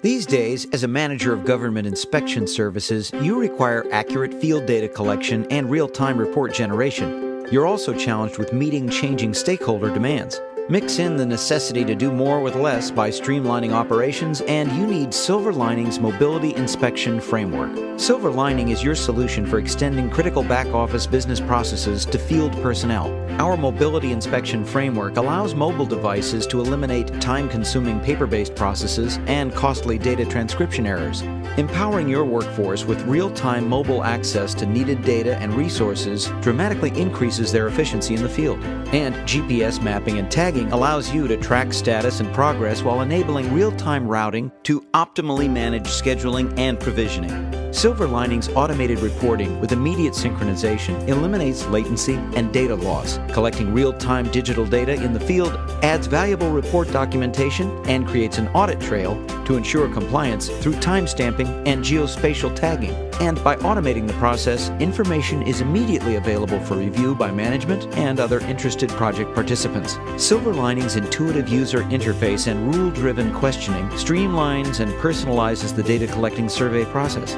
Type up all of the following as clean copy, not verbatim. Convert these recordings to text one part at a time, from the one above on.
These days, as a manager of government inspection services, you require accurate field data collection and real-time report generation. You're also challenged with meeting changing stakeholder demands. Mix in the necessity to do more with less by streamlining operations, and you need Silver Lining's Mobility Inspection Framework. Silver Lining is your solution for extending critical back-office business processes to field personnel. Our Mobility Inspection Framework allows mobile devices to eliminate time-consuming paper-based processes and costly data transcription errors. Empowering your workforce with real-time mobile access to needed data and resources dramatically increases their efficiency in the field. And GPS mapping and tagging allows you to track status and progress while enabling real-time routing to optimally manage scheduling and provisioning. Silver Lining's automated reporting with immediate synchronization eliminates latency and data loss. Collecting real-time digital data in the field adds valuable report documentation and creates an audit trail to ensure compliance through timestamping and geospatial tagging. And by automating the process, information is immediately available for review by management and other interested project participants. Silver Lining's intuitive user interface and rule-driven questioning streamlines and personalizes the data collecting survey process.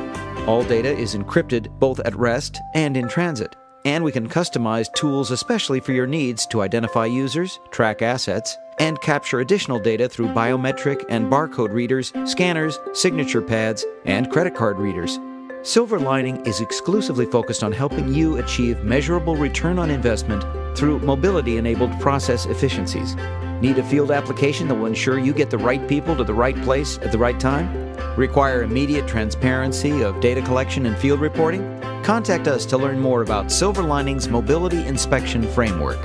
All data is encrypted both at rest and in transit, and we can customize tools especially for your needs to identify users, track assets, and capture additional data through biometric and barcode readers, scanners, signature pads, and credit card readers. Silver Lining is exclusively focused on helping you achieve measurable return on investment through mobility-enabled process efficiencies. Need a field application that will ensure you get the right people to the right place at the right time? Require immediate transparency of data collection and field reporting? Contact us to learn more about Silver Lining's Mobility Inspection Framework.